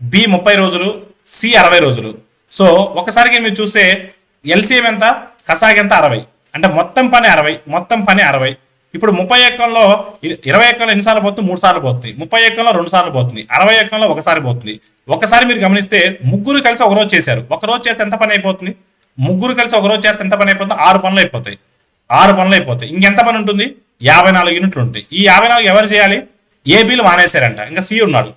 బి 30 రోజులు, సి 60 రోజులు. సో ఒకసారికి మీరు చూస్తే ఎల్సిఎం ఎంత, కసాగ్ ఎంత, 60. అంటే మొత్తం పని 60. ఇప్పుడు 30 ఎక్కంలో 20 ఎక్కంలో ఎన్నిసార్లు పోతుంది? 3 సార్లు పోతుంది. 30 ఎక్కంలో 2 సార్లు పోతుంది. 60 ఎక్కంలో ఒకసారి పోతుంది. ఒకసారి మీరు గమనిస్తే ముగ్గురు కలిసి ఒక రోజు చేశారు. ఒక రోజు చేస్తే ఎంత పని అయిపోతుంది? ముగ్గురు కలిసి ఒక రోజు చేస్తే ఎంత పని అయిపోతుంది? 6 పనులు అయిపోతాయి. ఇంకెంత పని ఉంటుంది? 54 యూనిట్లు ఉంటాయి. ఈ 54 ఎవరు చేయాలి? ఏబీలు మానేశారంట. ఇంకా సి ఉన్నాడు.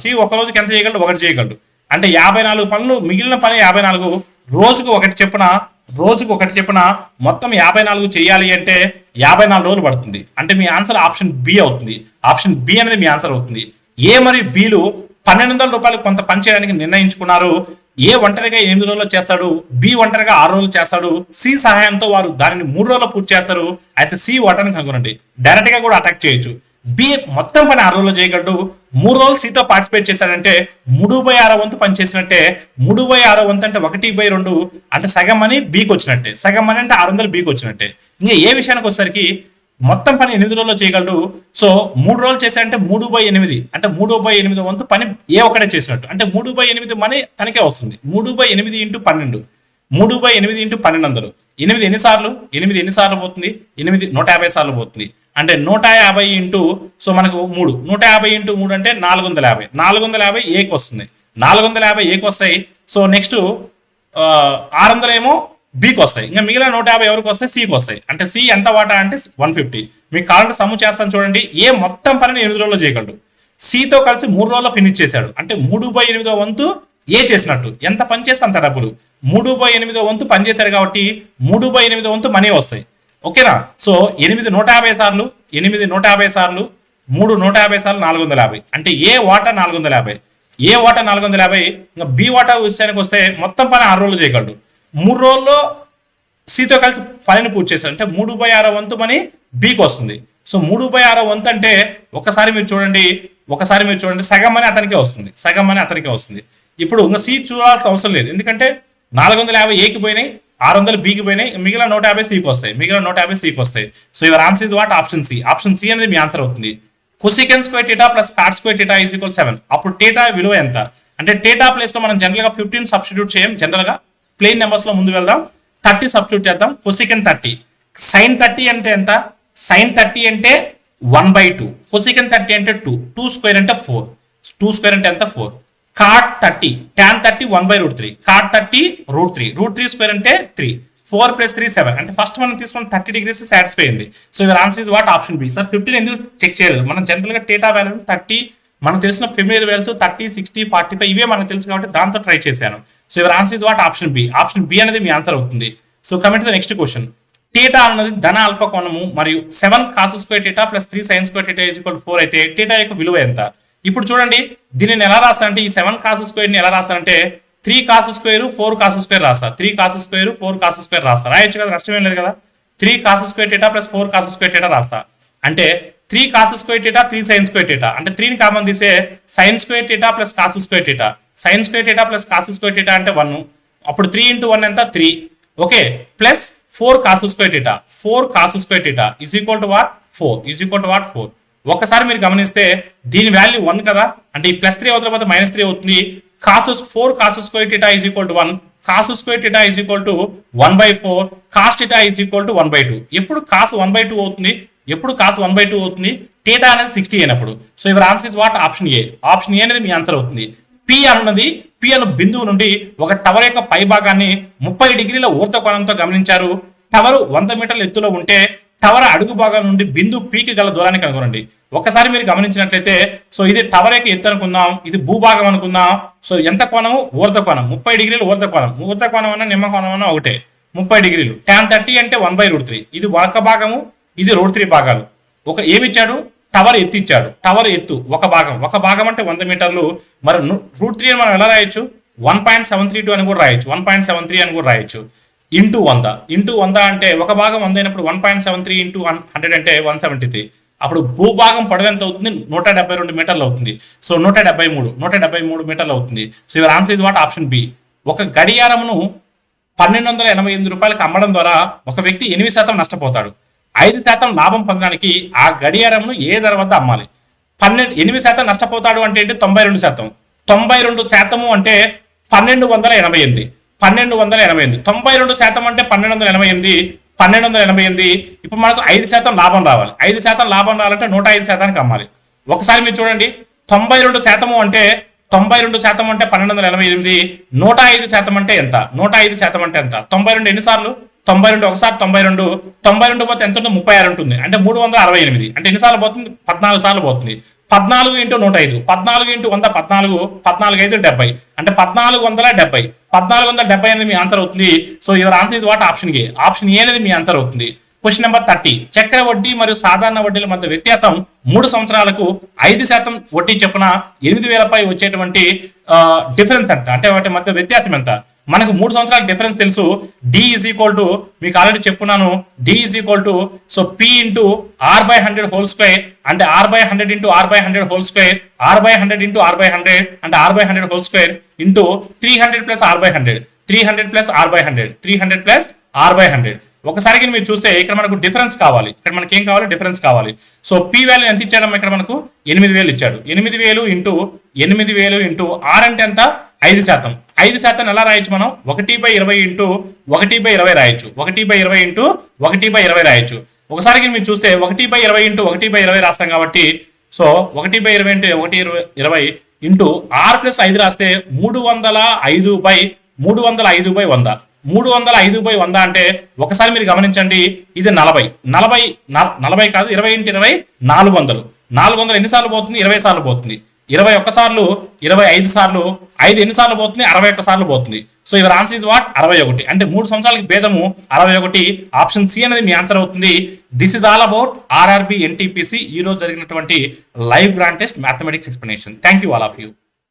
సి ఒక రోజుకి ఎంత చేయగలడు? 1 చేయగలడు. అంటే 54 పనులు, మిగిలిన పని 54, రోజుకు ఒకటి చెప్పిన మొత్తం 54 చేయాలి అంటే 54 రోజులు పడుతుంది. అంటే మీ ఆన్సర్ ఆప్షన్ బి అవుతుంది. ఆప్షన్ బి అనేది మీ ఆన్సర్ అవుతుంది. ఏ మరియు బిలు 1200 రూపాయలు కొంత పని చేయడానికి నిర్ణయించుకున్నారు. ఏ ఒంటరిగా 8 రోజుల్లో చేస్తాడు, బి ఒంటరిగా 6 రోజులు చేస్తాడు. సి సహాయంతో వారు దానిని 3 రోజుల్లో పూర్తి చేస్తారు. అయితే సి ఓటాన్ని కనుగొనండి. డైరెక్ట్ గా కూడా అటాక్ చేయొచ్చు. బి మొత్తం పని 6 రోజుల్లో చేయగలడు. 3 రోజులు సితో పార్టిసిపేట్ చేశాడంటే 3/6 వంతు పని చేసినట్టే. 3/6 వంతు అంటే 1/2 అంటే సగం అని బికి వచ్చినట్టే. సగం అని అంటే 600 బికి వచ్చినట్టే. ఇంకా ఏ విషయానికి వచ్చేసరికి మొత్తం పని 8 రోజుల్లో చేయగలడు. సో 3 రోజులు చేశాడంటే 3/8 అంటే 3/8 వంతు పని ఏ ఒక్కడే చేసినట్టు. అంటే 3/8 మనీ తనకే వస్తుంది. 3/8 ఇంటూ 12, 3/8 ఇంటూ 1200. 8 ఎన్నిసార్లు? 8 ఎన్నిసార్లు పోతుంది? 8 150 సార్లు పోతుంది. అంటే 150 ఇంటూ, సో మనకు 3, 150 ఇంటూ 3 అంటే 450. 450 ఏకి వస్తుంది. 450 ఏకి వస్తాయి. సో నెక్స్ట్ 600 ఏమో బికి వస్తాయి. ఇంకా మిగిలిన 150 ఎవరికి వస్తాయి? సికి వస్తాయి. అంటే సి ఎంత వాటా అంటే 150. మీకు కావాలంటే సమ్ము చేస్తాను చూడండి. ఏ మొత్తం పనిని 8 రోజుల్లో చేయగలడు. సితో కలిసి 3 రోజుల్లో ఫినిష్ చేశాడు. అంటే 3/8 వంతు ఏ చేసినట్టు. ఎంత పని చేస్తే అంత డబ్బులు. 3/8 వంతు పని చేశాడు కాబట్టి 3/8 వంతు మనీ వస్తాయి. ఓకేనా? సో 8 150 సార్లు, 8 150 సార్లు, 3 150 సార్లు 450. అంటే ఏ వాటా 450. ఇంకా బి వాటా విషయానికి వస్తే మొత్తం పని 6 రోజులు చేయగలడు. 3 రోజుల్లో సితో కలిసి పనిని పూర్తి చేశాడు. అంటే 3/6 వంతు మనీ బికి వస్తుంది. సో 3/6 వంతు అంటే ఒకసారి మీరు చూడండి, ఒకసారి మీరు చూడండి, సగం మనీ అతనికే వస్తుంది, సగం మనీ అతనికే వస్తుంది. ఇప్పుడు ఇంకా సి చూడాల్సిన అవసరం లేదు, ఎందుకంటే 450 ఏకి పోయినాయి, 600 బికి పోయినాయి, మిగిలిన 150 సికి వస్తాయి, మిగిలిన 150 సికి వస్తాయి. So your answer is what? Option C. Option C అనేది మీ ఆన్సర్ అవుతుంది. Cosecant square theta plus cot square theta is equal 7. అప్పుడు టీటా విలువ ఎంత అంటే టీటా ప్లేస్ లో మనం జనరల్ గా 15 సబ్స్టిట్యూట్ చేయం, జనరల్ గా ప్లెయిన్ నెంబర్స్ లో ముందు వెళ్దాం, 30 సబ్స్టిట్యూట్ చేద్దాం. కొసికెన్ 30, సైన్ 30 అంటే ఎంత? సైన్ 30 అంటే 1/2, కొసికెన్ 30 అంటే 2, 2 స్క్వేర్ అంటే 4, 2 స్క్వేర్ అంటే ఎంత? 4. కాట్ 30, tan 30 1/√3, కాట్ 30 √3, √3 స్క్వేర్ అంటే 3, 4 + 3 7. అంటే ఫస్ట్ మనం తీసుకున్న 30 degrees సాటిస్ఫై అయింది. So your answer is what? Option B. Sir 15 ఎందుకు చెక్ చేయలేదు? మనం జనరల్ గా టీటా వాల్యూ 30, మనకు తెలిసిన ఫెమిలియర్ వాల్యూస్ 30, 60, 45 ఇవే మనకు తెలుసు కాబట్టి దాంతో ట్రై చేశాను. So your answer is what? Option B. Option B అనేది మీ ఆన్సర్ అవుతుంది. So coming to the next question. Theta అన్నది ధన అల్పకోణము మరియు 7 cos square theta plus 3 sin square theta is equal 4 అయితే టీటా యొక్క విలువ ఎంత? ఇప్పుడు చూడండి, దీనిని ఎలా రాస్తానంటే ఈ 7 cos స్క్వేర్ ని ఎలా రాస్తానంటే 3 cos స్క్వేర్ 4 cos స్క్వేర్ రాస్తా, 3 cos స్క్వేర్ 4 cos స్క్వేర్ రాస్తా, రాయొచ్చు కదా, నష్టమేం లేదు కదా. 3 cos square theta plus 4 cos square theta రాస్తా. అంటే 3 cos square theta 3 sin square theta, అంటే 3ని కామన్ తీసే sin square theta plus cos square theta, sin square theta plus cos square theta అంటే 1, అప్పుడు 3 × 1 ఎంత? 3, okay, plus 4 cos square theta, 4 cos square theta is equal to what? 4, is equal to what? 4. ఒకసారి మీరు గమనిస్తే దీని వాల్యూ 1 కదా, అంటే ఈ +3 అవుతుంది పోతే -3 అవుతుంది. 4 cos square theta is equal to 1, cos square theta is equal to 1/4, cos theta is equal to 1/2. ఎప్పుడు cos 1/2 అవుతుంది? ఎప్పుడు cos 1/2 అవుతుంది? టీటా అనేది 60 అయినప్పుడు. So your answer is what? Option A. Option A అనేది మీ ఆన్సర్ అవుతుంది. పి అన్నది పి అను బిందువు నుండి ఒక టవర్ యొక్క పై భాగాన్ని 30 డిగ్రీల ఊర్ధ్వ కోణంతో గమనించారు. టవర్ 100 మీటర్ల ఎత్తులో ఉంటే టవర్ అడుగు భాగం నుండి బిందు పీకి గల దూరాన్ని కనుగొనండి. ఒకసారి మీరు గమనించినట్లయితే, సో ఇది టవర్ యొక్క ఎత్తు అనుకుందాం, ఇది భూభాగం అనుకుందాం. సో ఎంత కోణము? ఊర్ధ్వ కోణం, 30 డిగ్రీలు ఊర్ధ్వ కోణం. ఊర్ధ్వ కోణం అన్న నిమ్మ కోణం అన్న ఒకటే, 30 డిగ్రీలు. tan 30 అంటే 1/√3, ఇది ఒక భాగము, ఇది √3 భాగాలు. ఒక ఏమిచ్చాడు? టవర్ ఎత్తు ఇచ్చాడు. టవర్ ఎత్తు ఒక భాగం, ఒక భాగం అంటే 100 మీటర్లు. మరి √3 అని మనం ఎలా రాయొచ్చు? 1.732 అని కూడా రాయొచ్చు, 1.73 అని కూడా రాయొచ్చు. ఇంటూ 100 అంటే ఒక భాగం 100 అయినప్పుడు 1.73 × 100 అంటే 173. అప్పుడు భూభాగం పొడవు ఎంత అవుతుంది? 172 మీటర్లు అవుతుంది. సో 173 మీటర్లు అవుతుంది. So your answer is what? Option B. ఒక గడియారమును 1288 రూపాయలకు అమ్మడం ద్వారా ఒక వ్యక్తి 8% నష్టపోతాడు. 5% లాభం పొందడానికి ఆ గడియారంను ఏ ధర వద్ద అమ్మాలి? 8% నష్టపోతాడు అంటే ఏంటి? 92%. 92% అంటే 1288. 1288. 92% అంటే 1288. 1288. ఇప్పుడు మనకు 5% లాభం రావాలి. 5% లాభం రావాలంటే 105%కి అమ్మాలి. ఒకసారి మీరు చూడండి, 92% అంటే 92% అంటే 1288. 105% అంటే ఎంత? 105% అంటే ఎంత? 92 ఎన్నిసార్లు? 92 ఒకసారి 92 పోతే ఎంత ఉంటుంది? 36 ఉంటుంది. అంటే 368. అంటే ఎన్నిసార్లు పోతుంది? 14 సార్లు పోతుంది. 14 × 105, 14 × 100, 14, 14 5 70. అంటే 1470. 1470 అనేది మీ ఆన్సర్ అవుతుంది. So your answer is what? Option A. Option A అనేది మీ ఆన్సర్ అవుతుంది. Question number 30. చక్ర వడ్డీ మరియు సాధారణ వడ్డీల మధ్య వ్యత్యాసం 3 సంవత్సరాలకు 5% వడ్డీ చొప్పున 8,000 వచ్చేటువంటి డిఫరెన్స్ ఎంత? అంటే వాటి మధ్య వ్యత్యాసం ఎంత? మనకు 3 సంవత్సరాల డిఫరెన్స్ తెలుసు. డి ఈజ్ ఈక్వల్ టు, మీకు ఆల్రెడీ చెప్పున్నాను, D is equal to so P into r/100 whole square, అంటే r/100 into r/100 whole square, r/100 into r/100 అంటే r/100 whole square into 300 + r/100, 300 + r/100, 300 + r/100. ఒకసారికి మీరు చూస్తే ఇక్కడ మనకు డిఫరెన్స్ కావాలి. ఇక్కడ మనకి ఏం కావాలి? డిఫరెన్స్ కావాలి. సో పి వాల్యూ ఎంత ఇచ్చాడు? ఇక్కడ మనకు 8,000 ఇచ్చాడు. 8,000 ఇంటూ r అంటే ఎంత? 5%. 5% ఎలా రాయొచ్చు మనం? 1/20 ఇంటూ 1/20 రాయొచ్చు. 1/20 ఇంటూ 1/20 రాయొచ్చు. ఒకసారికి మీరు చూస్తే 1/20 ఇంటూ 1/20 రాస్తాం కాబట్టి, సో 1/20 ఇంటూ 1/20 ఇంటూ r + 5 రాస్తే 305/100. 305/100 అంటే ఒకసారి మీరు గమనించండి, ఇది 40 కాదు, 20 × 20 400. 400 ఎన్నిసార్లు పోతుంది? 20 సార్లు పోతుంది. 21 సార్లు, 25 సార్లు, 5 ఎన్నిసార్లు పోతుంది? 61 సార్లు పోతుంది. So your answer is what? 61. అంటే 3 సంవత్సరాలకి భేదము 61. ఆప్షన్ సి అనేది మీ ఆన్సర్ అవుతుంది. This is all about RRB NTPC ఈ రోజు జరిగినటువంటి live grand test mathematics explanation. Thank you all of you.